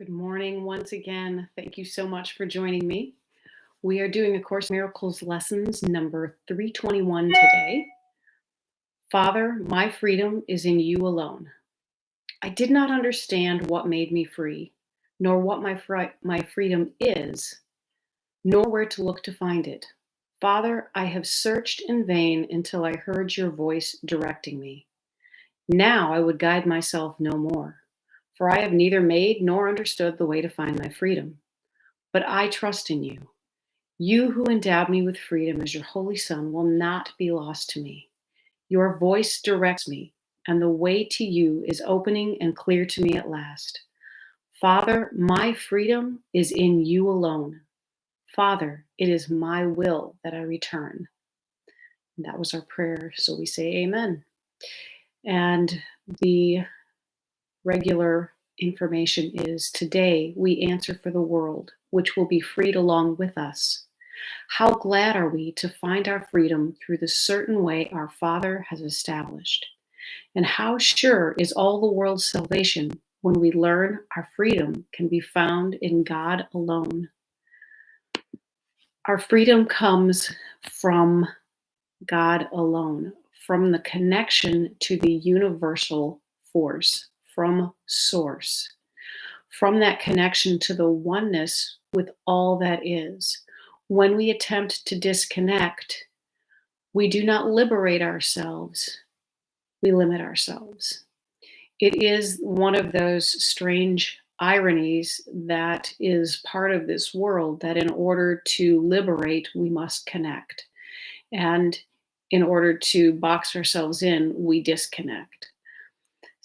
Good morning once again. Thank you so much for joining me. We are doing A Course in Miracles lessons number 321 today. Father, my freedom is in you alone. I did not understand what made me free, nor what my freedom is, nor where to look to find it. Father, I have searched in vain until I heard your voice directing me. Now I would guide myself no more, for I have neither made nor understood the way to find my freedom. But I trust in you. You who endowed me with freedom as your Holy Son will not be lost to me. Your voice directs me, and the way to you is opening and clear to me at last. Father, my freedom is in you alone. Father, it is my will that I return. And that was our prayer, so we say amen. And the regular information is today we answer for the world, which will be freed along with us. How glad are we to find our freedom through the certain way our Father has established? And how sure is all the world's salvation when we learn our freedom can be found in God alone? Our freedom comes from God alone, from the connection to the universal force, from Source, from that connection to the oneness with all that is. When we attempt to disconnect, we do not liberate ourselves, we limit ourselves. It is one of those strange ironies that is part of this world, that in order to liberate, we must connect. And in order to box ourselves in, we disconnect.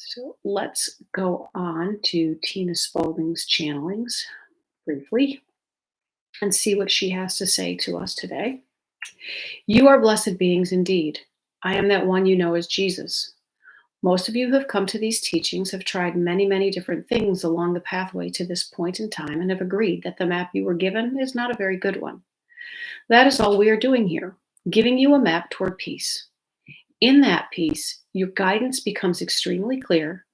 So let's go on to Tina Spalding's channelings briefly and see what she has to say to us today. You are blessed beings indeed. I am that one you know as Jesus. Most of you who have come to these teachings have tried many, many different things along the pathway to this point in time and have agreed that the map you were given is not a very good one. That is all we are doing here, giving you a map toward peace. In that peace, your guidance becomes extremely clear,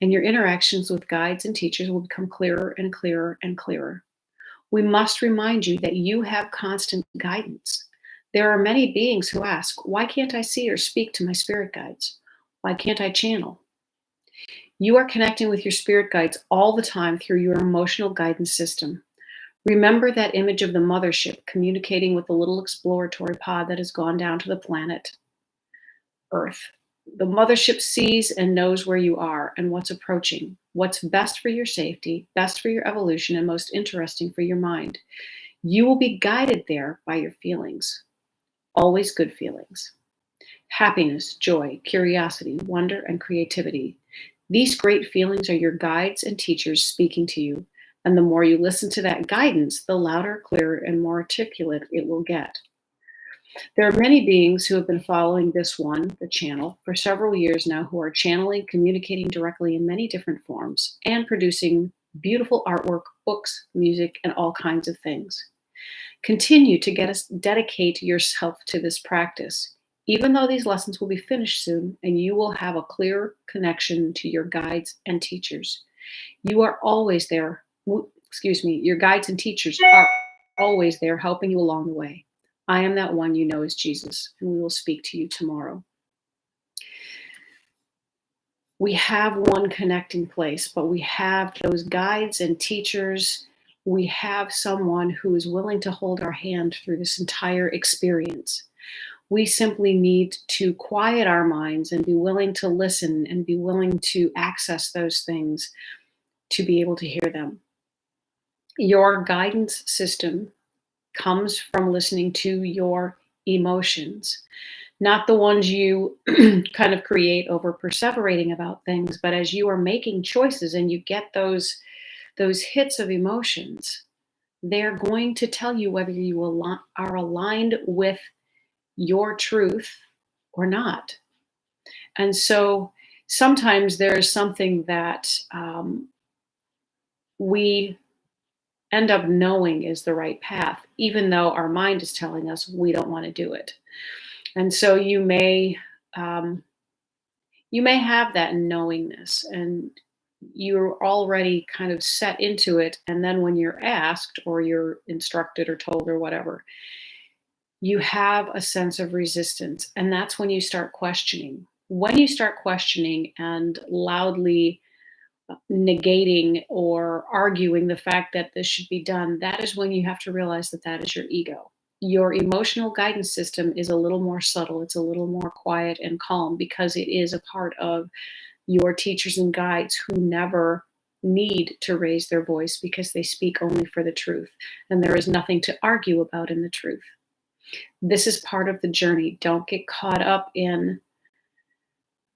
and your interactions with guides and teachers will become clearer and clearer and clearer. We must remind you that you have constant guidance. There are many beings who ask, why can't I see or speak to my spirit guides? Why can't I channel? You are connecting with your spirit guides all the time through your emotional guidance system. Remember that image of the mothership communicating with the little exploratory pod that has gone down to the planet Earth. The mothership sees and knows where you are and what's approaching, what's best for your safety, best for your evolution, and most interesting for your mind. You will be guided there by your feelings, always good feelings. Happiness, joy, curiosity, wonder, and creativity. These great feelings are your guides and teachers speaking to you, and the more you listen to that guidance, the louder, clearer, and more articulate it will get. There are many beings who have been following this one, the channel, for several years now who are channeling, communicating directly in many different forms, and producing beautiful artwork, books, music, and all kinds of things. Continue to dedicate yourself to this practice, even though these lessons will be finished soon and you will have a clear connection to your guides and teachers. You are always there, your guides and teachers are always there helping you along the way. I am that one you know as Jesus, and we will speak to you tomorrow. We have one connecting place, but we have those guides and teachers. We have someone who is willing to hold our hand through this entire experience. We simply need to quiet our minds and be willing to listen and be willing to access those things to be able to hear them. Your guidance system comes from listening to your emotions, not the ones you kind of create over perseverating about things, but as you are making choices and you get those hits of emotions, they're going to tell you whether you are aligned with your truth or not. And so sometimes there's something that we end up knowing is the right path, even though our mind is telling us we don't want to do it. And so you may have that knowingness, and you're already kind of set into it. And then when you're asked or you're instructed or told or whatever, you have a sense of resistance. And that's when you start questioning. When you start questioning and loudly negating or arguing the fact that this should be done, that is when you have to realize that that is your ego. Your emotional guidance system is a little more subtle, it's a little more quiet and calm because it is a part of your teachers and guides who never need to raise their voice because they speak only for the truth. And there is nothing to argue about in the truth. This is part of the journey. Don't get caught up in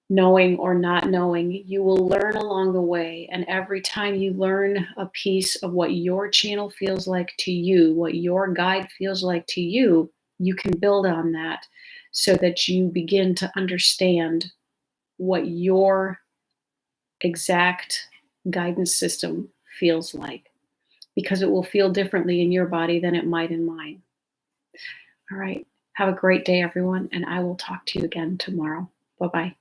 knowing or not knowing. You will learn along the way. And every time you learn a piece of what your channel feels like to you, what your guide feels like to you, you can build on that so that you begin to understand what your exact guidance system feels like, because it will feel differently in your body than it might in mine. All right. Have a great day, everyone, and I will talk to you again tomorrow. Bye-bye.